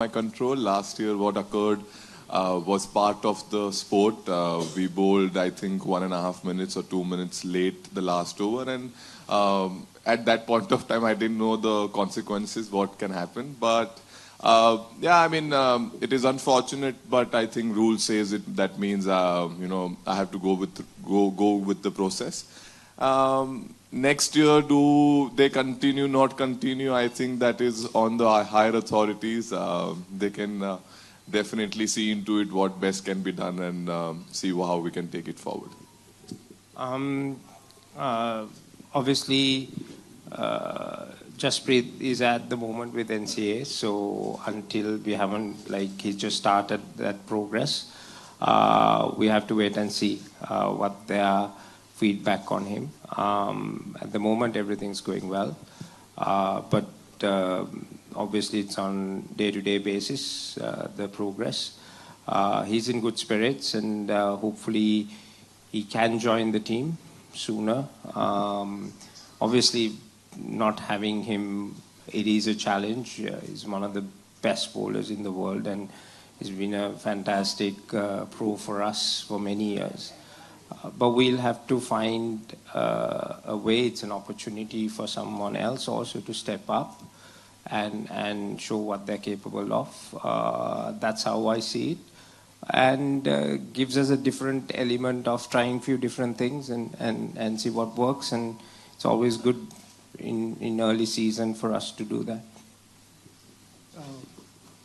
my control. Last year, what occurred was part of the sport. We bowled, I think, 1.5 minutes or 2 minutes late the last over, and at that point of time, I didn't know the consequences, what can happen. But yeah, I mean, it is unfortunate, but I think rule says it. That means I have to go with the process. Next year, do they continue, not continue? I think that is on the higher authorities. They can definitely see into it what best can be done and see how we can take it forward. Obviously, Jasprit is at the moment with NCA, so until we haven't, he just started that progress, we have to wait and see what their feedback on him. At the moment, everything's going well, but obviously it's on day-to-day basis, the progress. He's in good spirits, and hopefully he can join the team sooner. Obviously, not having him, it is a challenge. He's one of the best bowlers in the world, and he's been a fantastic pro for us for many years. But we'll have to find a way. It's an opportunity for someone else also to step up and show what they're capable of. That's how I see it. And gives us a different element of trying few different things and see what works. And it's always good in early season for us to do that.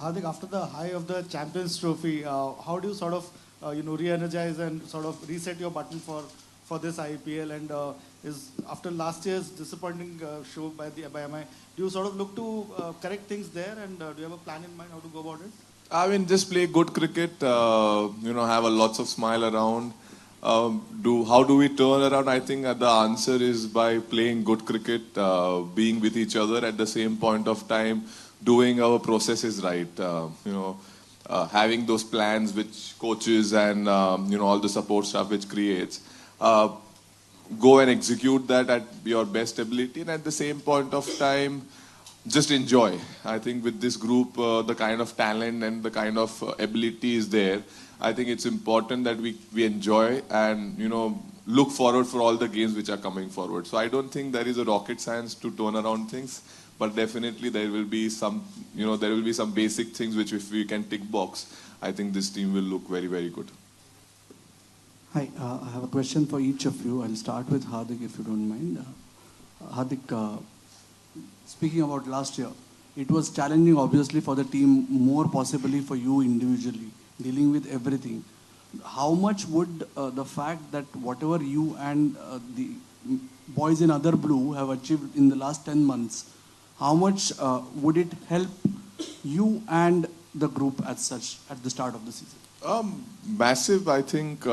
Hardik, after the high of the Champions Trophy, how do you sort of re-energize and sort of reset your button for this IPL? And is after last year's disappointing show by MI, do you sort of look to correct things there? And do you have a plan in mind how to go about it? I mean, just play good cricket. Have a lots of smile around. How do we turn around? I think the answer is by playing good cricket, being with each other at the same point of time, doing our processes right. Having those plans which coaches and all the support staff which creates, go and execute that at your best ability, and at the same point of time just enjoy. I think with this group, the kind of talent and the kind of ability is there. I think it's important that we enjoy and look forward for all the games which are coming forward. So I don't think there is a rocket science to turn around things. But definitely there will be some, some basic things which if we can tick box, I think this team will look very, very good. Hi, I have a question for each of you. I'll start with Hardik if you don't mind. Hardik, speaking about last year, it was challenging obviously for the team, more possibly for you individually, dealing with everything. How much would the fact that whatever you and the boys in other blue have achieved in the last 10 months, how much would it help you and the group as such at the start of the season? Massive, I think.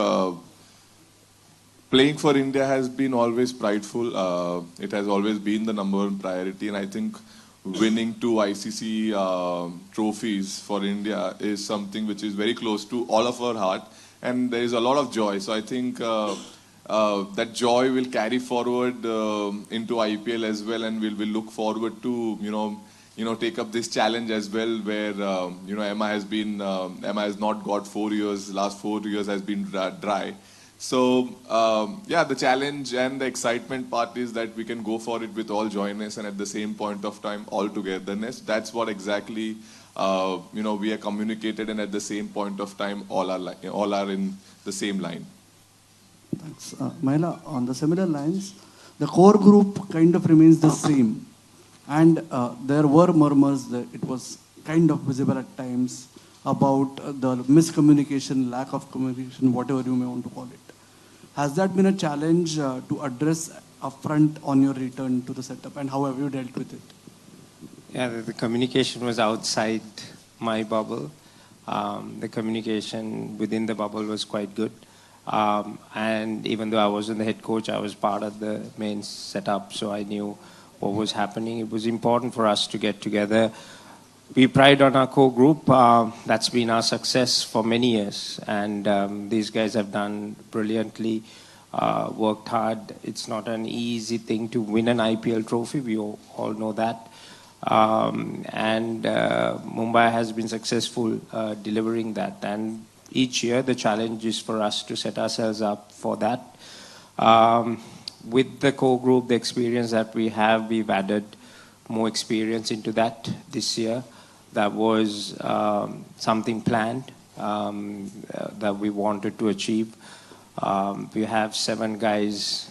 Playing for India has been always prideful. It has always been the number one priority. And I think winning 2 ICC trophies for India is something which is very close to all of our heart. And there is a lot of joy. So I think that joy will carry forward into IPL as well, and we'll look forward to take up this challenge as well, where MI has not got 4 years. Last 4 years has been dry. So the challenge and the excitement part is that we can go for it with all joyness and at the same point of time all togetherness. That's what exactly we are communicated, and at the same point of time all are in the same line. Thanks. Mahela, on the similar lines, the core group kind of remains the same. And there were murmurs that it was kind of visible at times about the miscommunication, lack of communication, whatever you may want to call it. Has that been a challenge to address upfront on your return to the setup, and how have you dealt with it? Yeah, the communication was outside my bubble. The communication within the bubble was quite good. And even though I wasn't the head coach, I was part of the main setup, so I knew what was happening. It was important for us to get together. We pride on our core group. That's been our success for many years. And these guys have done brilliantly, worked hard. It's not an easy thing to win an IPL trophy. We all know that. And Mumbai has been successful delivering that. And each year the challenge is for us to set ourselves up for that. With the core group, the experience that we have, we've added more experience into that this year. That was something planned that we wanted to achieve. We have 7 guys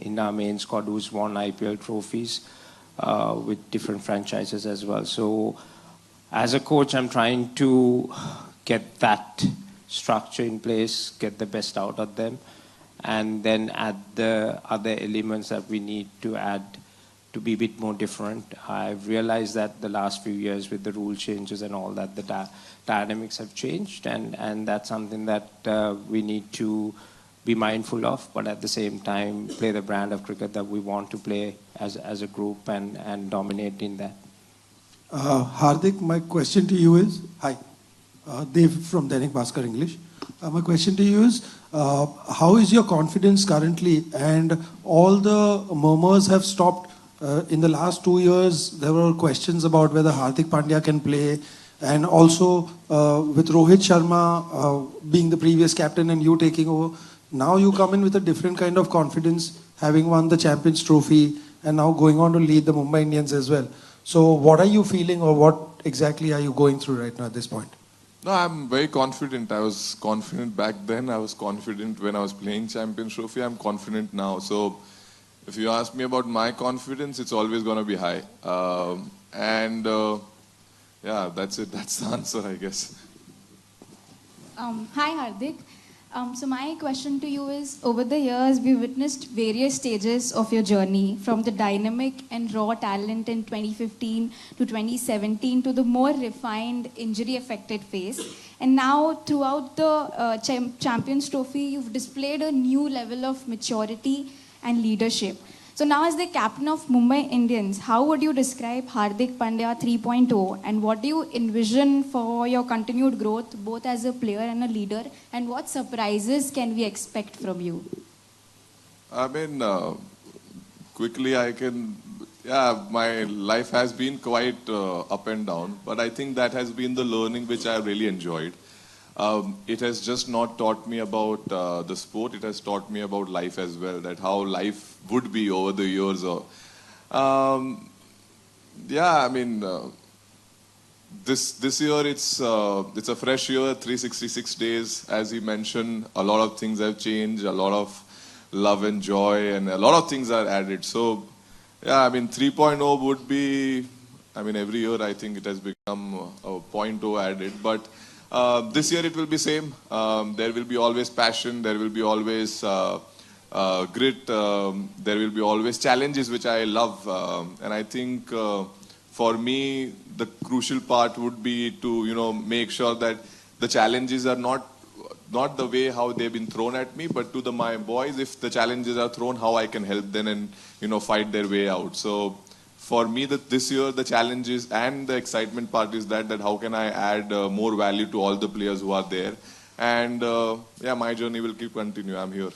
in our main squad who's won IPL trophies with different franchises as well. So as a coach, I'm trying to get that structure in place, get the best out of them, and then add the other elements that we need to add to be a bit more different. I've realized that the last few years with the rule changes and all that, the dynamics have changed, and that's something that we need to be mindful of, but at the same time play the brand of cricket that we want to play as a group and dominate in that. Hardik, my question to you is, hi, Dev from Dainik Bhaskar English. My question to you is, how is your confidence currently? And all the murmurs have stopped. In the last 2 years, there were questions about whether Hardik Pandya can play. And also with Rohit Sharma being the previous captain and you taking over, now you come in with a different kind of confidence, having won the Champions Trophy and now going on to lead the Mumbai Indians as well. So what are you feeling, or what exactly are you going through right now at this point? No, I'm very confident. I was confident back then. I was confident when I was playing Champions Trophy. I'm confident now. So if you ask me about my confidence, it's always going to be high. Yeah, that's it. That's the answer, I guess. Hi, Hardik. So my question to you is, over the years, we witnessed various stages of your journey, from the dynamic and raw talent in 2015 to 2017 to the more refined, injury-affected phase. And now, throughout the Champions Trophy, you've displayed a new level of maturity and leadership. So now, as the captain of Mumbai Indians, how would you describe Hardik Pandya 3.0, and what do you envision for your continued growth, both as a player and a leader, and what surprises can we expect from you? I mean, quickly my life has been quite up and down, but I think that has been the learning which I really enjoyed. It has just not taught me about the sport, it has taught me about life as well, that how life would be over the years. This year it's a fresh year, 366 days. As he mentioned, a lot of things have changed, a lot of love and joy, and a lot of things are added. So, 3.0 would be, every year I think it has become a 0.0 added, but this year it will be same. There will be always passion, there will be always grit, there will be always challenges, which I love. And I think for me, the crucial part would be to, make sure that the challenges are not the way how they've been thrown at me, but to my boys, if the challenges are thrown, how I can help them and, fight their way out. So for me, this year, the challenges and the excitement part is that how can I add more value to all the players who are there. And my journey will keep continue. I'm here.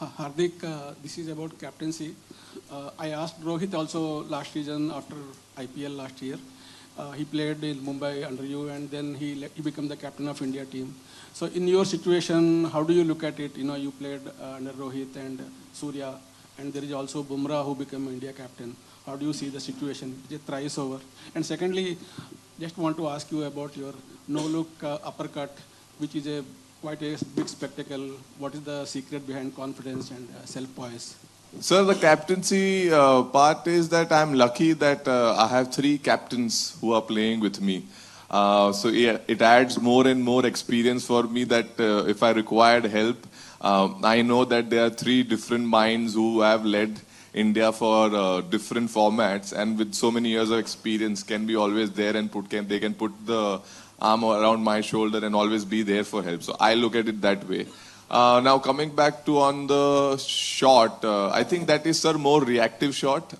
Hardik, this is about captaincy. I asked Rohit also last season after IPL last year. He played in Mumbai under you, and then he became the captain of India team. So in your situation, how do you look at it? You played under Rohit and Surya, and there is also Bumrah who became India captain. How do you see the situation? Is it thrice over? And secondly, just want to ask you about your no-look uppercut, which is quite a big spectacle. What is the secret behind confidence and self-poise? Sir, the captaincy part is that I'm lucky that I have 3 captains who are playing with me. So it adds more and more experience for me that if I required help, I know that there are 3 different minds who have led India for different formats, and with so many years of experience can be always there and they can put the arm around my shoulder and always be there for help. So I look at it that way. Now coming back to on the shot, I think that is, sir, more reactive shot.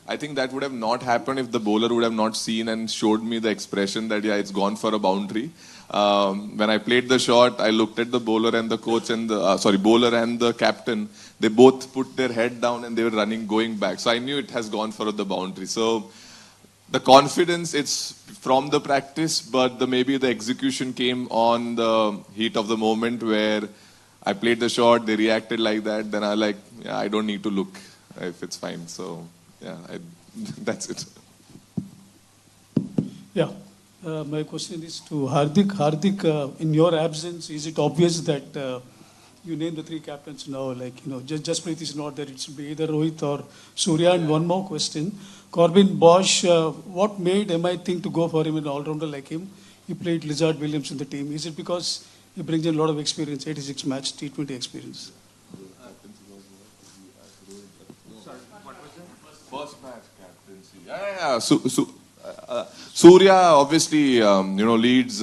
I think that would have not happened if the bowler would have not seen and showed me the expression that, yeah, it's gone for a boundary. When I played the shot, I looked at the bowler and the coach and the, bowler and the captain. They both put their head down and they were running, going back. So I knew it has gone for the boundary. So the confidence, it's from the practice, but maybe the execution came on the heat of the moment where I played the shot, they reacted like that. Then I like, yeah, I don't need to look if it's fine. So yeah, that's it. Yeah. My question is to Hardik. Hardik, in your absence, is it obvious that you name the three captains now? Like, Jasprit is not there. It's be either Rohit or Surya. And one more question. Corbin Bosch, what made MI think to go for him, an all-rounder like him? He played Lizard Williams in the team. Is it because he brings in a lot of experience, 86 match, T20 experience? First match captaincy. Yeah. Surya obviously, leads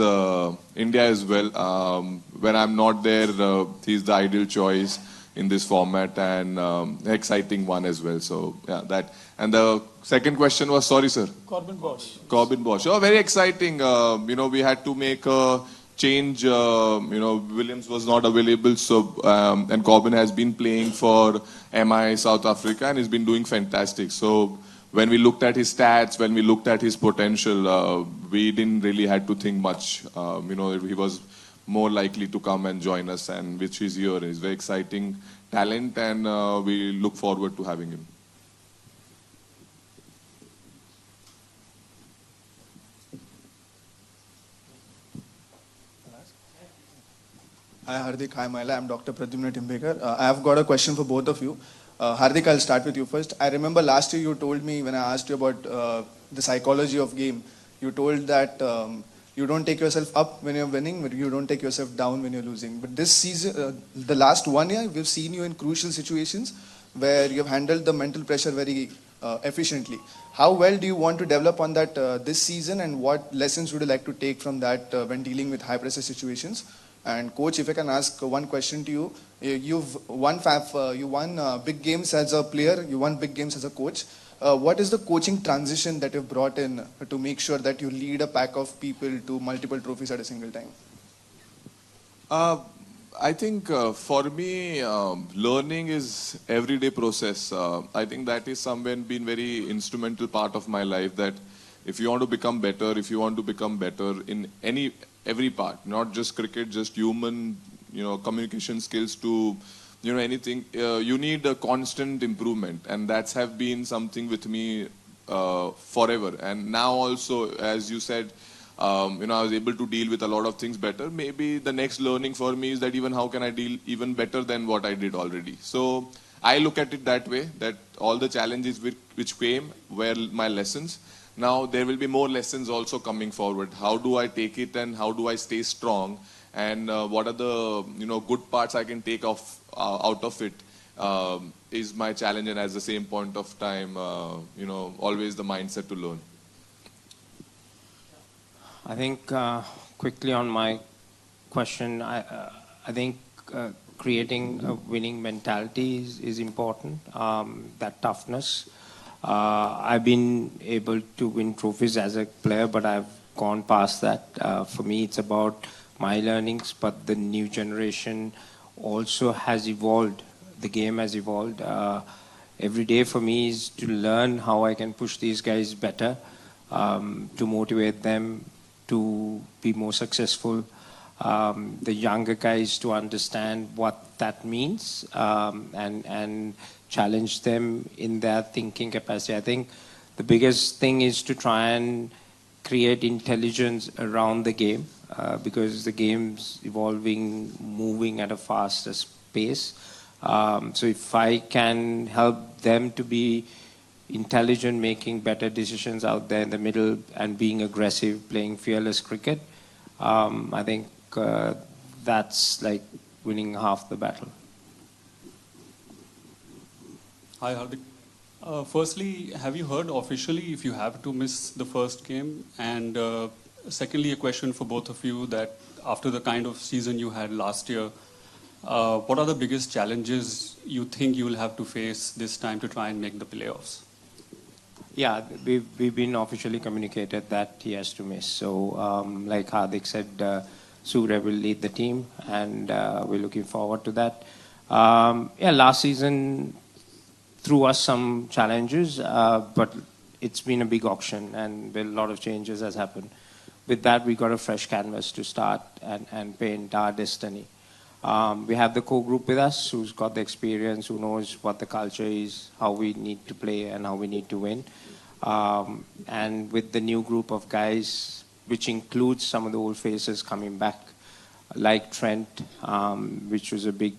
India as well. When I'm not there, he's the ideal choice in this format and exciting one as well. So yeah, that. And the second question was, sorry, sir. Corbin Bosch. Corbin Bosch. Oh, very exciting. We had to make a change. Williams was not available, so and Corbin has been playing for MI South Africa and he's been doing fantastic. So when we looked at his stats, when we looked at his potential, we didn't really had to think much. He was more likely to come and join us, and which is here. He's very exciting talent, and we look forward to having him. Hi Hardik, hi Maila, I'm Dr. Pradyumna Timbekar. I have got a question for both of you. Hardik, I'll start with you first. I remember last year you told me when I asked you about the psychology of game, you told that you don't take yourself up when you're winning, but you don't take yourself down when you're losing. But this season, the last 1 year, we've seen you in crucial situations where you've handled the mental pressure very efficiently. How well do you want to develop on that this season, and what lessons would you like to take from that when dealing with high pressure situations? And coach, if I can ask one question to you, you've won big games as a player, you won big games as a coach. What is the coaching transition that you've brought in to make sure that you lead a pack of people to multiple trophies at a single time? I think for me, learning is everyday process. I think that is somewhere been very instrumental part of my life, that if you want to become better, in every part, not just cricket, just human, communication skills to, anything, you need a constant improvement. And that's have been something with me forever. And now also, as you said, I was able to deal with a lot of things better. Maybe the next learning for me is that even how can I deal even better than what I did already. So I look at it that way, that all the challenges which came were my lessons. Now there will be more lessons also coming forward. How do I take it and how do I stay strong? And what are the good parts I can take out of it is my challenge. And at the same point of time, always the mindset to learn. I think quickly on my question, I think creating a winning mentality is important. That toughness. I've been able to win trophies as a player, but I've gone past that. For me, it's about my learnings, but the new generation also has evolved. The game has evolved. Every day for me is to learn how I can push these guys better, to motivate them to be more successful. The younger guys to understand what that means, and challenge them in their thinking capacity. I think the biggest thing is to try and create intelligence around the game, because the game's evolving, moving at a faster pace. So if I can help them to be intelligent, making better decisions out there in the middle and being aggressive, playing fearless cricket, I think that's like winning half the battle. Hi, Hardik. Firstly, have you heard officially if you have to miss the first game? And secondly, a question for both of you, that after the kind of season you had last year, what are the biggest challenges you think you will have to face this time to try and make the playoffs? Yeah, we've been officially communicated that he has to miss. So, like Hardik said, Surya will lead the team, and we're looking forward to that. Yeah, last season threw us some challenges, but it's been a big auction, and a lot of changes has happened. With that, we got a fresh canvas to start and paint our destiny. We have the core group with us who's got the experience, who knows what the culture is, how we need to play and how we need to win. And with the new group of guys, which includes some of the old faces coming back, like Trent, which was a big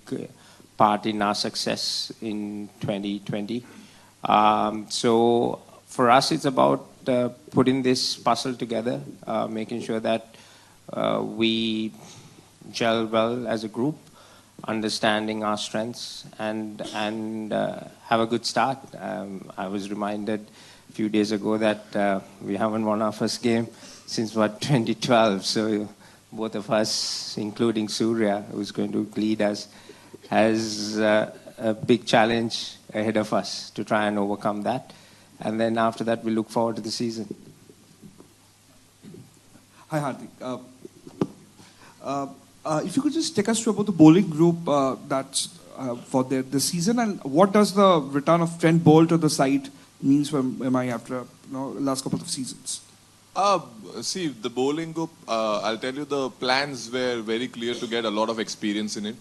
part in our success in 2020. So for us, it's about putting this puzzle together, making sure that we gel well as a group, understanding our strengths, and have a good start. I was reminded a few days ago that we haven't won our first game since 2012. So both of us, including Surya, who's going to lead us, has a big challenge ahead of us to try and overcome that. And then after that, we look forward to the season. Hi, Hardik. If you could just take us through about the bowling group that's for the season, and what does the return of Trent Boult to the side means for MI after last couple of seasons? See, the bowling group, I'll tell you, the plans were very clear to get a lot of experience in it.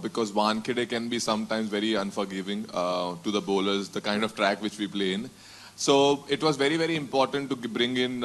Because Wankhede can be sometimes very unforgiving to the bowlers, the kind of track which we play in. So it was very, very important to bring in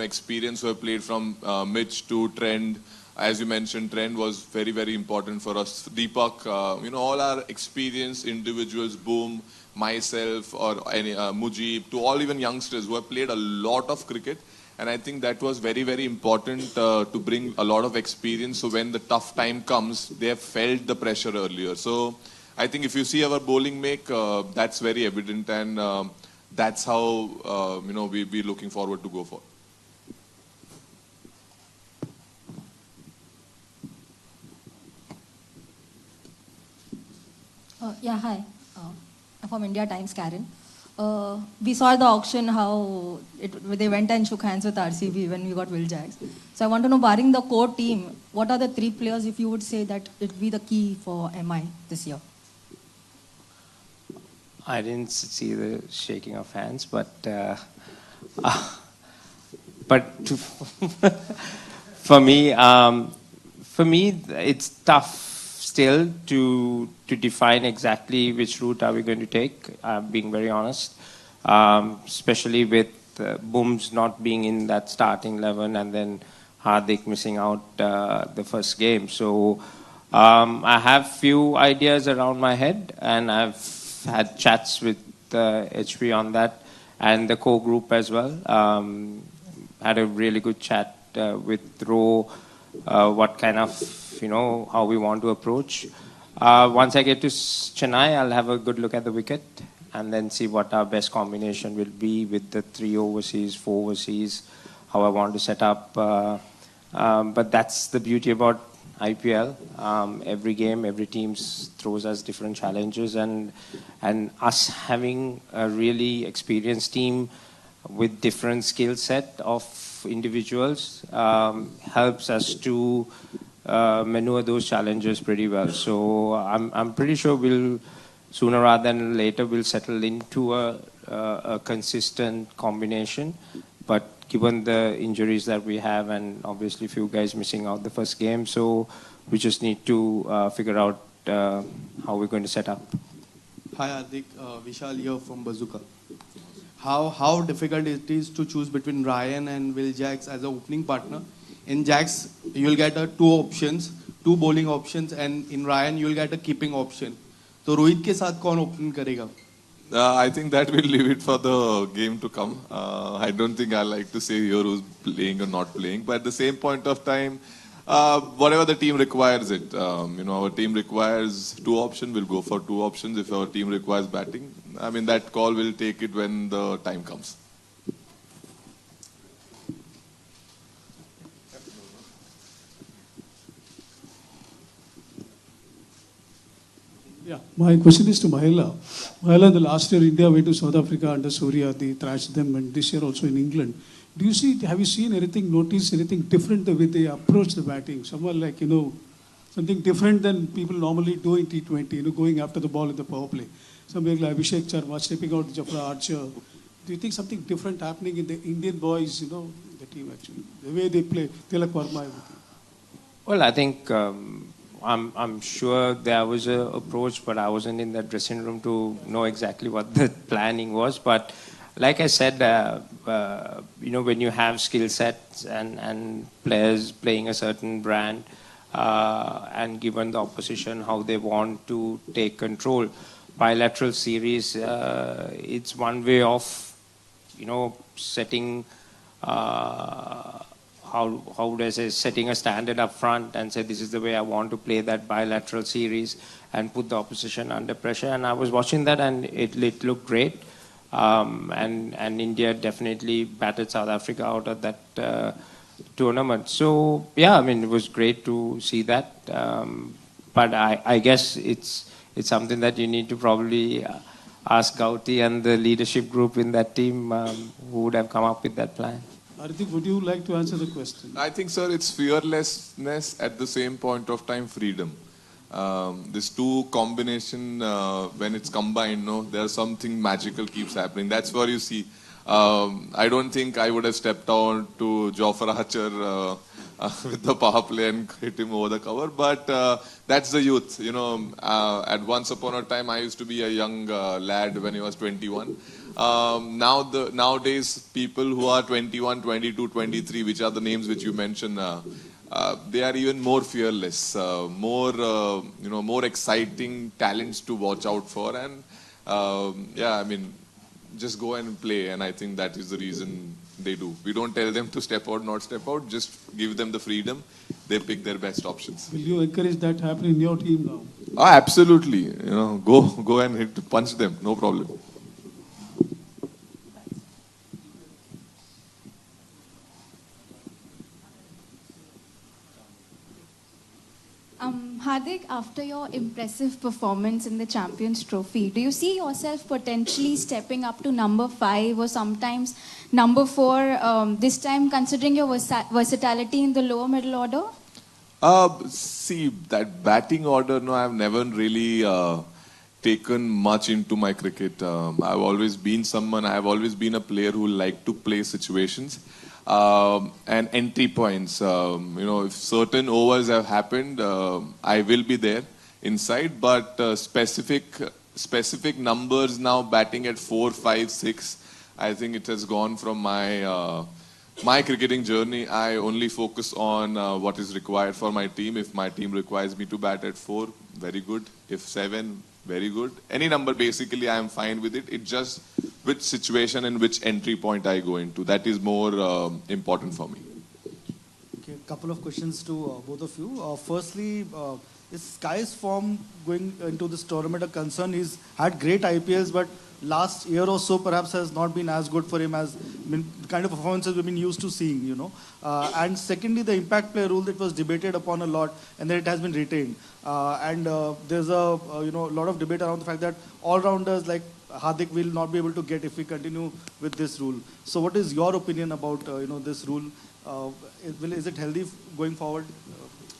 experience who have played from Mitch to Trent. As you mentioned, Trent was very, very important for us. Deepak, all our experienced individuals, Boom, myself, or any Mujib, to all even youngsters who have played a lot of cricket. And I think that was very, very important to bring a lot of experience. So when the tough time comes, they have felt the pressure earlier. So I think if you see our bowling make, that's very evident, and that's how we're looking forward to go for. Yeah, hi. I'm from India Times, Karen. We saw the auction how they went and shook hands with RCB when we got Will Jacks. So I want to know, barring the core team, what are the three players, if you would say, that it be the key for MI this year? I didn't see the shaking of hands, but for me, it's tough still to define exactly which route are we going to take. Being very honest, especially with Booms not being in that starting 11 and then Hardik missing out the first game. So I have few ideas around my head, and I've had chats with HP on that and the core group as well. Had a really good chat with Ro, what kind of, how we want to approach. Once I get to Chennai, I'll have a good look at the wicket and then see what our best combination will be with the 3 overseas, 4 overseas, how I want to set up. But that's the beauty about IPL. Every game, every team throws us different challenges, and us having a really experienced team with different skill set of individuals helps us to maneuver those challenges pretty well. So I'm pretty sure we'll sooner rather than later we'll settle into a consistent combination. But given the injuries that we have, and obviously a few guys missing out the first game, so we just need to figure out how we're going to set up. Hi Hardik, Vishal here from Bazooka. How difficult it is to choose between Ryan and Will Jacks as an opening partner? In Jacks, you'll get 2 bowling options, and in Ryan, you'll get a keeping option. So Rohit के साथ कौन open करेगा? I think that we'll leave it for the game to come. I don't think I like to say here who's playing or not playing, but at the same point of time, whatever the team requires it. Our team requires 2 options, we'll go for 2 options. If our team requires batting, that call will take it when the time comes. Yeah, my question is to Mahela. Well, in the last year, India went to South Africa under Surya. They thrashed them, and this year also in England. Have you seen anything, noticed anything different the way they approach the batting? Someone like, something different than people normally do in T20, going after the ball in the power play. Somebody like Abhishek Sharma stepping out Jafra Archer. Do you think something different happening in the Indian boys, the team actually? The way they play, Tilak Verma, everything. Well, I think I'm sure there was an approach, but I wasn't in that dressing room to know exactly what the planning was. But like I said, when you have skill sets and players playing a certain brand, and given the opposition how they want to take control, bilateral series, it's one way of, setting. How would I say, setting a standard up front and say, this is the way I want to play that bilateral series and put the opposition under pressure. And I was watching that and it looked great. And India definitely battered South Africa out of that tournament. So, yeah, it was great to see that. But I guess it's something that you need to probably ask Gauti and the leadership group in that team who would have come up with that plan. Hardik, would you like to answer the question? I think, sir, it's fearlessness at the same point of time, freedom. This two combination, when it's combined, there's something magical keeps happening. That's where you see. I don't think I would have stepped out to Jofra Archer with the power play and hit him over the cover, but that's the youth. At once upon a time, I used to be a young lad when he was 21. Nowadays, people who are 21, 22, 23, which are the names which you mentioned, they are even more fearless, more exciting talents to watch out for. And just go and play. And I think that is the reason they do. We don't tell them to step out, not step out. Just give them the freedom. They pick their best options. Will you encourage that to happen in your team now? Absolutely. Go and punch them. No problem. Hardik, after your impressive performance in the Champions Trophy, do you see yourself potentially stepping up to number 5 or sometimes number 4, this time considering your versatility in the lower middle order? See, that batting order, I've never really taken much into my cricket. I've always been a player who liked to play situations. And entry points. If certain overs have happened, I will be there inside. But specific numbers now, batting at 4, 5, 6, I think it has gone from my cricketing journey. I only focus on what is required for my team. If my team requires me to bat at 4, very good. If 7, very good. Any number, basically, I am fine with it. It's just which situation and which entry point I go into. That is more important for me. Okay, a couple of questions to both of you. Firstly, is Sky's form going into this tournament a concern? He's had great IPLs, but last year or so perhaps has not been as good for him as the kind of performances we've been used to seeing, And secondly, the impact player rule that was debated upon a lot and then it has been retained. There's a lot of debate around the fact that all-rounders like Hardik will not be able to get if we continue with this rule. So what is your opinion about this rule? Is it healthy going forward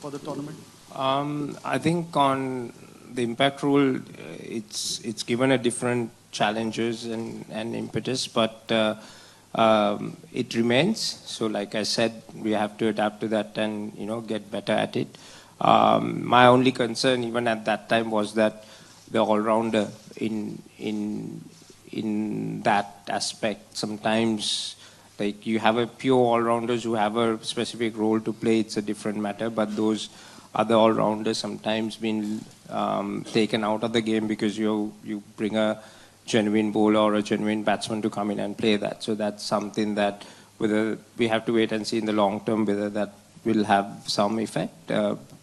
for the tournament? I think on the impact rule, it's given a different challenges and impetus, but it remains. So like I said, we have to adapt to that and get better at it. My only concern even at that time was that the all-rounder in that aspect, sometimes like you have a pure all-rounders who have a specific role to play, it's a different matter, but those other all-rounders sometimes been taken out of the game because you bring a genuine bowler or a genuine batsman to come in and play that. So that's something that whether we have to wait and see in the long term whether that will have some effect.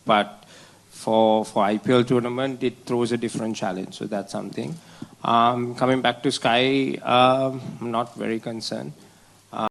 But for IPL tournament, it throws a different challenge. So that's something. Coming back to Sky, I'm not very concerned.